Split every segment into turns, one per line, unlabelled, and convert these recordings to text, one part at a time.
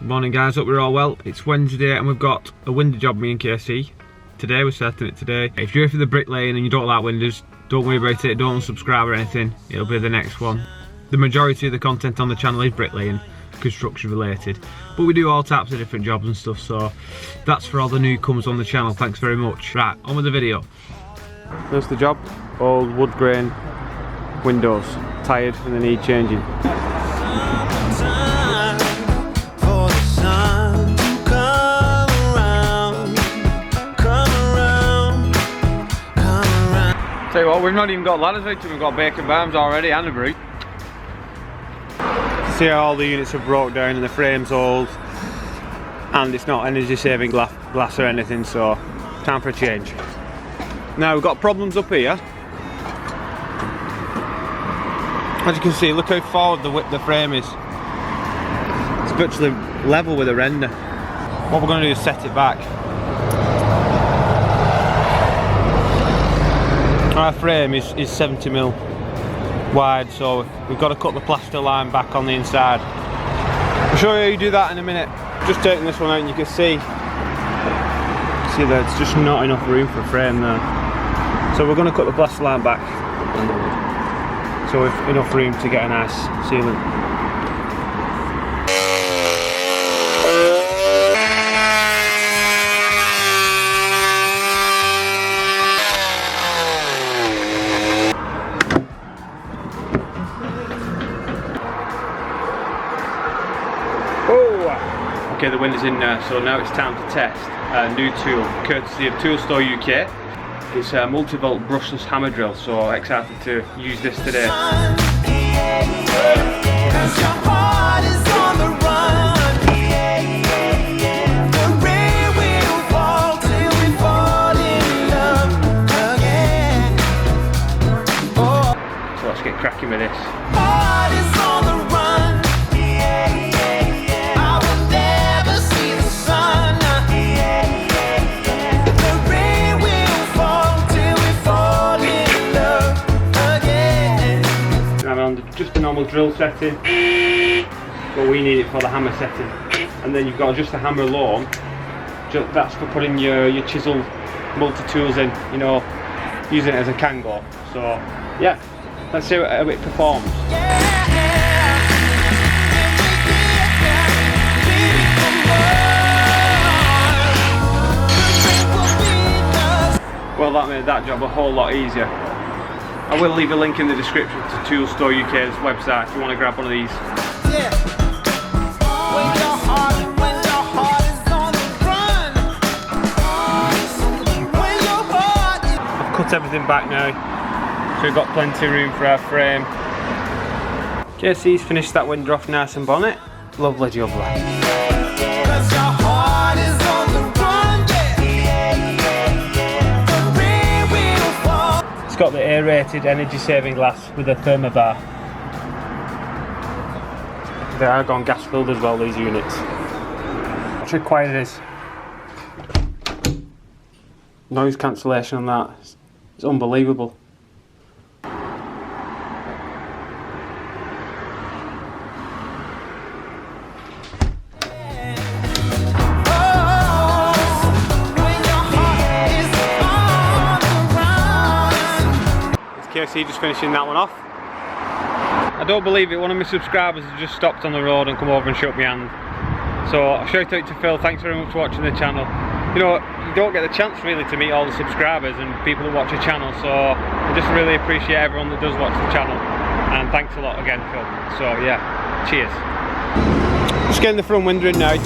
Morning guys, hope we're all well. It's Wednesday and we've got a window job, me and KC. Today, we're starting it today. If you're here for the bricklaying and you don't like windows, don't worry about it, don't subscribe or anything. It'll be the next one. The majority of the content on the channel is bricklaying, construction related. But we do all types of different jobs and stuff, so that's for all the newcomers on the channel. Thanks very much. Right, on with the video. There's the job. Old wood grain windows. Tired and they need changing. Tell you what, we've not even got ladders out, we've got bacon barms already and a brute. See how all the units have broke down and the frame's old and it's not energy saving glass or anything, so time for a change. Now we've got problems up here. As you can see, look how forward the frame is. It's virtually level with the render. What we're going to do is set it back. Our frame is 70mm wide, so we've got to cut the plaster line back on the inside. I'll show you how you do that in a minute. Just taking this one out and you can see that it's just not enough room for a frame there. So we're going to cut the plaster line back so we've enough room to get a nice ceiling. Okay, the window's in now, so now it's time to test a new tool, courtesy of Tool Store UK. It's a multi-volt brushless hammer drill, so excited to use this today. So let's get cracking with this. Just a normal drill setting, but we need it for the hammer setting. And then you've got just the hammer alone, that's for putting your chisel multi-tools in, you know, using it as a Kango. So yeah, let's see how it performs. Well, that made that job a whole lot easier. I will leave a link in the description to Tool Store UK's website if you want to grab one of these. Yeah. I've cut everything back now, so we've got plenty of room for our frame. JC's finished that window off nice and bonnet. Lovely jubbly. It's got the aerated energy saving glass with a thermobar. They are gone gas filled as well, these units. Watch how quiet it is. Noise cancellation on that, it's unbelievable. KC just finishing that one off. I don't believe it, one of my subscribers has just stopped on the road and come over and shook my hand. So a shout out to Phil, thanks very much for watching the channel. You know, you don't get the chance really to meet all the subscribers and people that watch the channel, so I just really appreciate everyone that does watch the channel. And thanks a lot again, Phil. So yeah, cheers. Just getting the front window in now.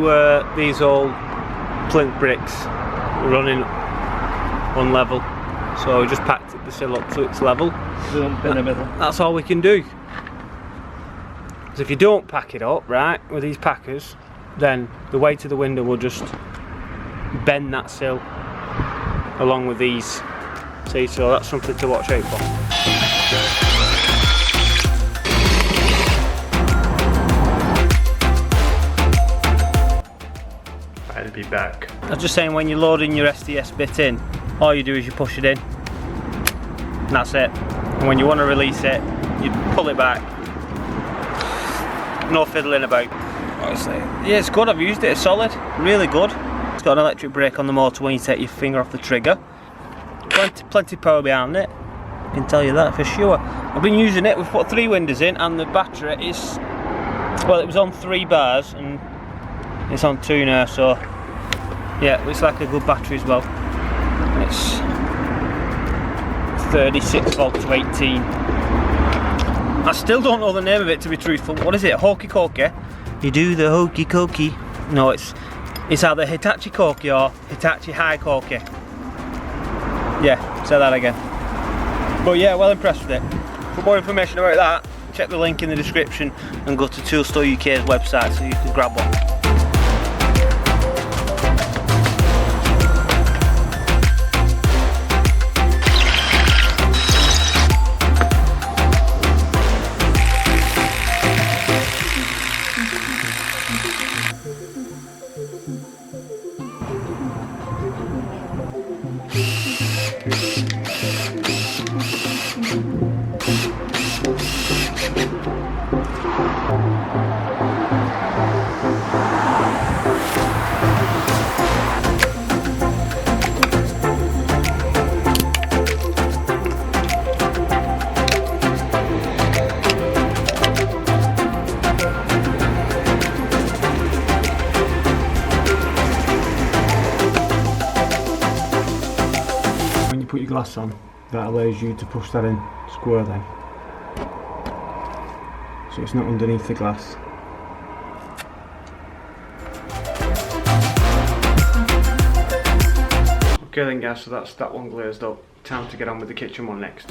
Were these old plinth bricks running on level, so we just packed the sill up to its level. That's all we can do. Because if you don't pack it up right with these packers, then the weight of the window will just bend that sill along with these. See, so that's something to watch out for. I'll be back.
I was just saying, when you're loading your SDS bit in, all you do is you push it in. And that's it. And when you want to release it, you pull it back. No fiddling about. Honestly, yeah, it's good. I've used it. It's solid. Really good. It's got an electric brake on the motor when you take your finger off the trigger. Plenty power behind it. I can tell you that for sure. I've been using it. We've put 3 windows in, and the battery is, well, it was on 3 bars and it's on 2 now. So yeah, it's like a good battery as well. And it's 36 volt to 18. I still don't know the name of it, to be truthful. What is it? Hokey Cokey? You do the hokey cokey. No, it's either Hitachi Cokey or Hitachi High Cokey. Yeah, say that again. But yeah, well impressed with it. For more information about that, check the link in the description and go to Toolstore UK's website so you can grab one.
Put your glass on, that allows you to push that in square then, so it's not underneath the glass. Okay then guys, so that's that one glazed up. Time to get on with the kitchen one next.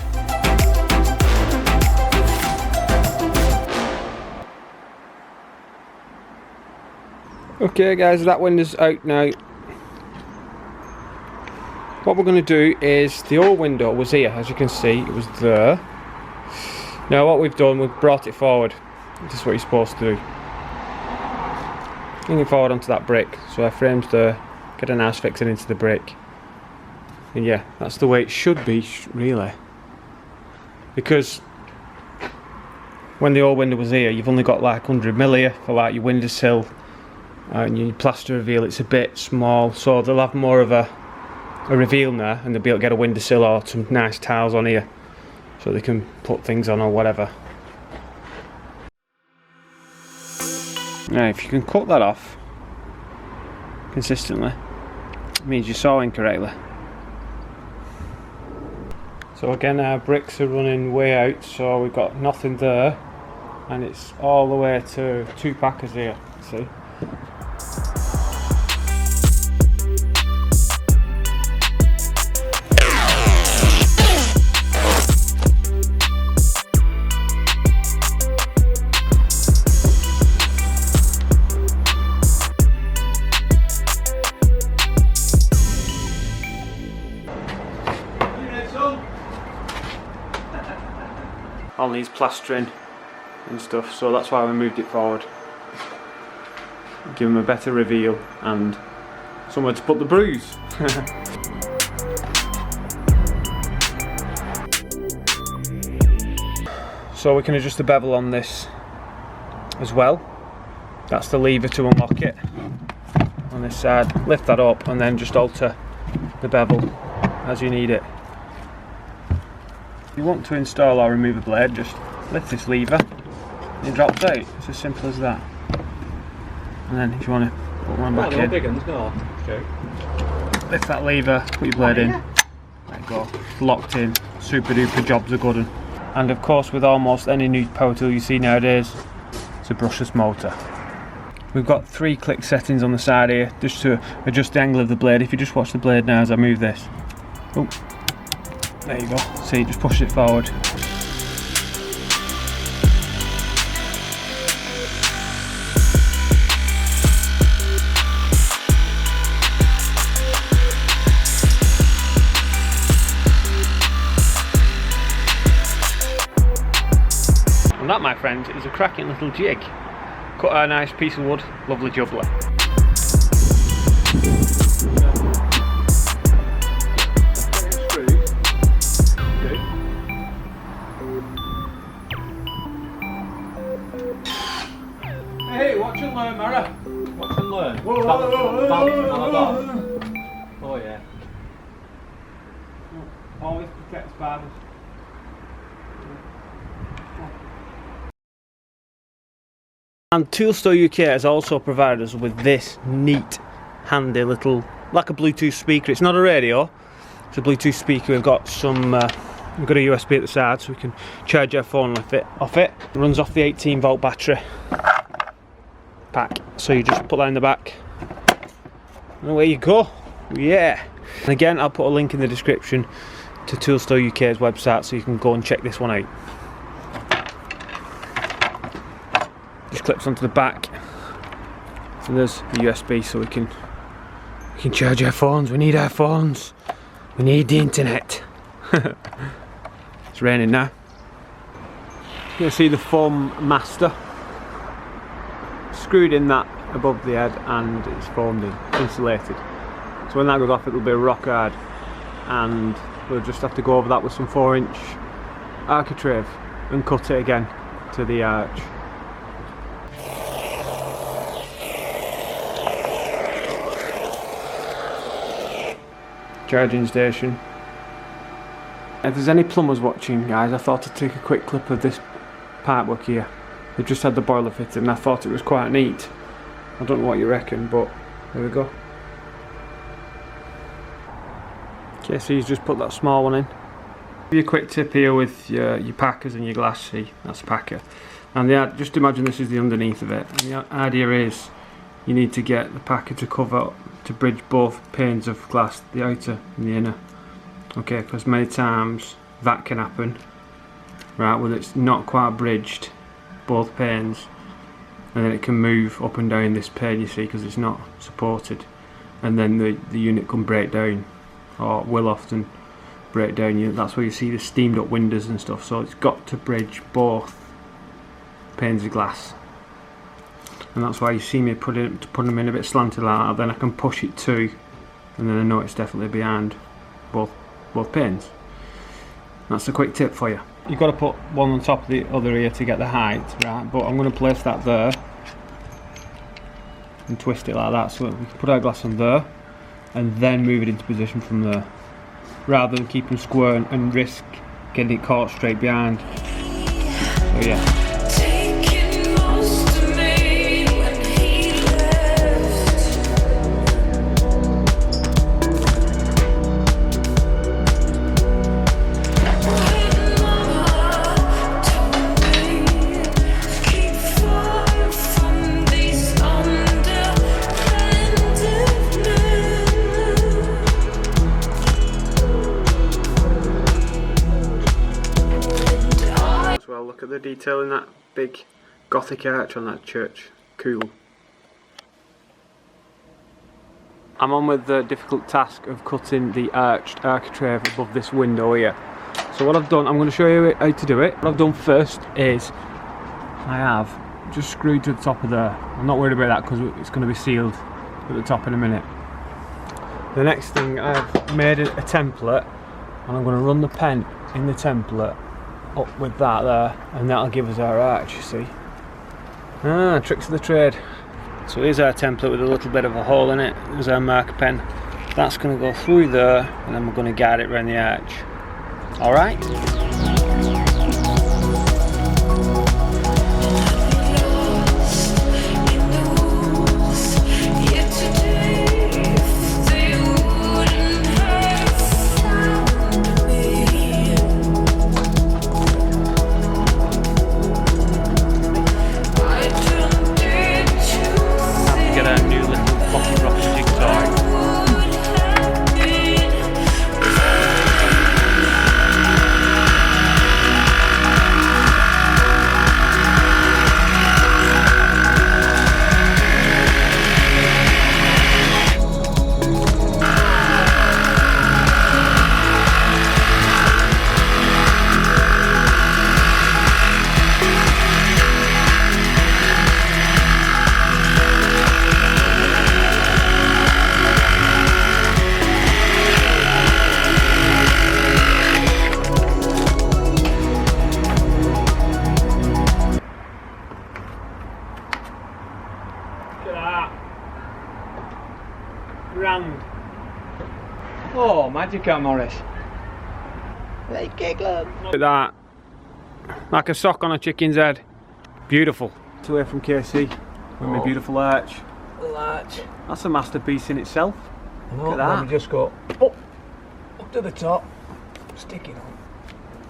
Okay guys, that window's out now. What we're going to do is, the old window was here, as you can see, it was there. Now what we've done, we've brought it forward. This is what you're supposed to do. Bring it forward onto that brick, so our frame's there, get a nice fixing into the brick. And yeah, that's the way it should be, really. Because when the old window was here, you've only got like 100mm here for like your windowsill. And your plaster reveal, it's a bit small, so they'll have more of a reveal now, and they'll be able to get a windowsill or some nice tiles on here so they can put things on or whatever. Now if you can cut that off consistently, it means you're sawing correctly. So again, our bricks are running way out, so we've got nothing there, and it's all the way to 2 packers here, see? All needs plastering and stuff, so that's why we moved it forward. Give them a better reveal and somewhere to put the bruise. So we can adjust the bevel on this as well. That's the lever to unlock it on this side. Lift that up and then just alter the bevel as you need it. If you want to install or remove a blade, just lift this lever and it drops out. It's as simple as that. And then if you want to put one back in, lift that lever, put your blade in, there you go, locked in, super duper jobs are good. And of course, with almost any new power tool you see nowadays, it's a brushless motor. We've got 3 click settings on the side here just to adjust the angle of the blade. If you just watch the blade now as I move this, oh, there you go, see, just push it forward. And that, my friend, is a cracking little jig. Cut a nice piece of wood, lovely jubbler. Hey, watch and learn, Mara. Watch and learn. Oh yeah. Always protect spiders.
And Toolstore UK has also provided us with this neat, handy little, like a Bluetooth speaker. It's not a radio, it's a Bluetooth speaker. We've got some, we've got a USB at the side so we can charge our phone off it. It runs off the 18-volt battery pack. So you just put that in the back, and away you go. Yeah. And again, I'll put a link in the description to Toolstore UK's website so you can go and check this one out. Just clips onto the back, so there's the USB so we can charge our phones. We need our phones, we need the internet. It's raining now. You can see the foam master screwed in that above the head, and it's foamed in, insulated, so when that goes off it'll be rock hard, and we'll just have to go over that with some 4-inch architrave and cut it again to the arch. Charging station. If there's any plumbers watching, guys, I thought I'd take a quick clip of this pipework here. They've just had the boiler fitted and I thought it was quite neat. I don't know what you reckon, but there we go. Okay, so you just put that small one in. Give you a quick tip here with your packers and your glass. See, that's a packer. And just imagine this is the underneath of it. And the idea is you need to get the packer to cover, to bridge both panes of glass, the outer and the inner. Okay, because many times that can happen, right, when it's not quite bridged, both panes, and then it can move up and down this pane, you see, because it's not supported, and then the unit can break down, or will often break down. That's where you see the steamed up windows and stuff, so it's got to bridge both panes of glass. And that's why you see me put them in a bit slanted like that, then I can push it to, and then I know it's definitely behind both panes. That's a quick tip for you. You've got to put one on top of the other here to get the height, right? But I'm going to place that there and twist it like that, so we can put our glass on there and then move it into position from there, rather than keeping square and risk getting it caught straight behind. So yeah. Look at the detail in that big Gothic arch on that church. Cool. I'm on with the difficult task of cutting the arched architrave above this window here. So what I've done, I'm going to show you how to do it. What I've done first is I have just screwed to the top of there. I'm not worried about that because it's going to be sealed at the top in a minute. The next thing, I've made a template, and I'm going to run the pen in the template up with that there, and that'll give us our arch, you see. Tricks of the trade. So here's our template with a little bit of a hole in it. There's our marker pen. That's going to go through there, and then we're going to guide it around the arch. Alright?
that. Grand. Oh, magic on Morris. They giggle. Look at that. Like a sock on a chicken's head. Beautiful. It's away from KC with my beautiful arch.
Little arch.
That's a masterpiece in itself.
Look
at that.
We just go up to the top, stick it on.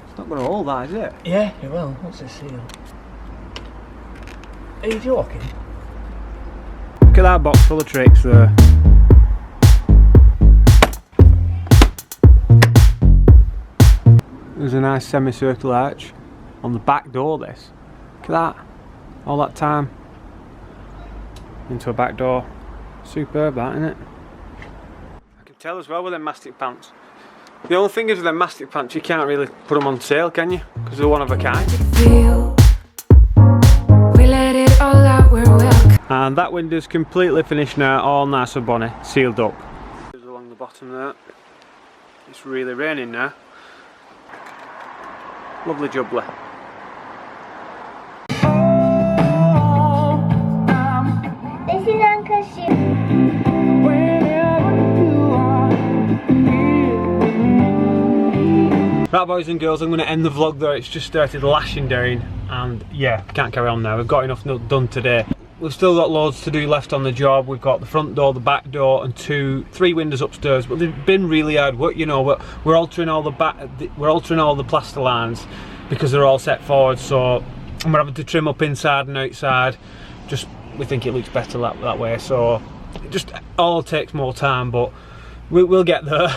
It's not going to hold that, is it?
Yeah, it will. What's this seal? Are you joking?
Look at that box full of tricks there. There's a nice semicircular arch on the back door, this. Look at that. All that time into a back door. Superb that, isn't it? I can tell as well with them mastic pants. The only thing is with them mastic pants, you can't really put them on sale, can you? Because they're one of a kind. We let it all out, we're welcome. And that window's completely finished now, all nice and bonny, sealed up. Along the bottom there. It's really raining now. Lovely jubbly.
This is Uncle Shoe.
Right, boys and girls, I'm going to end the vlog there. It's just started lashing down and yeah, can't carry on now. We've got enough done today. We've still got loads to do left on the job. We've got the front door, the back door, and three windows upstairs. But they've been really hard work. You know, we're altering all the plaster lines because they're all set forward. So we're having to trim up inside and outside. Just we think it looks better that way. So it just all takes more time, but we'll get there.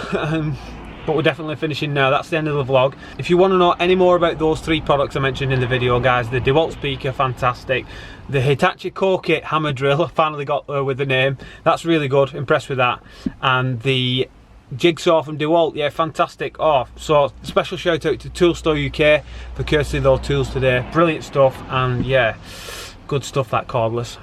But we're definitely finishing now. That's the end of the vlog. If you want to know any more about those three products I mentioned in the video, guys, the DeWalt speaker, fantastic. The Hitachi Core-Kit hammer drill, I finally got there with the name. That's really good, impressed with that. And jigsaw from DeWalt, yeah, fantastic. Oh, so special shout out to Tool Store UK for courtesy of those tools today. Brilliant stuff, and yeah, good stuff, that cordless.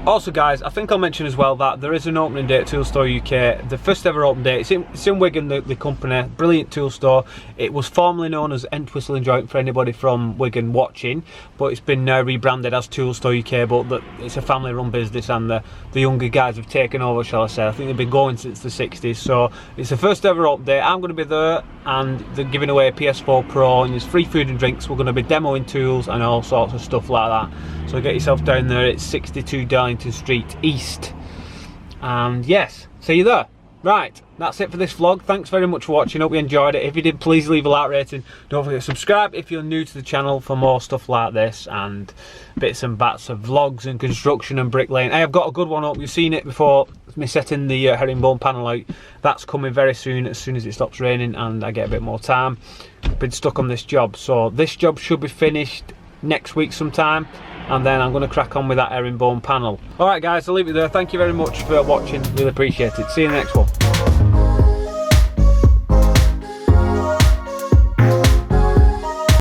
Also, guys, I think I'll mention as well that there is an opening day at Tool Store UK, the first ever open day. It's in Wigan, the company, brilliant tool store. It was formerly known as Entwistle and Joint for anybody from Wigan watching, but it's been now rebranded as Tool Store UK, but it's a family run business and the younger guys have taken over, shall I say. I think they've been going since the 60s, so it's the first ever open day. I'm going to be there and they're giving away a PS4 Pro and there's free food and drinks. We're going to be demoing tools and all sorts of stuff like that. So get yourself down there. It's 62 Darlington Street East. And yes, see you there. Right, that's it for this vlog. Thanks very much for watching. Hope you enjoyed it. If you did, please leave a like rating. Don't forget to subscribe if you're new to the channel for more stuff like this and bits and bats of vlogs and construction and bricklaying. Hey, I've got a good one up. You've seen it before. Me setting the herringbone panel out. That's coming very soon as it stops raining and I get a bit more time. I've been stuck on this job, so this job should be finished next week sometime, and then I'm going to crack on with that herringbone panel. Alright guys, I'll leave it there. Thank you very much for watching, really appreciate it. See you in the next one.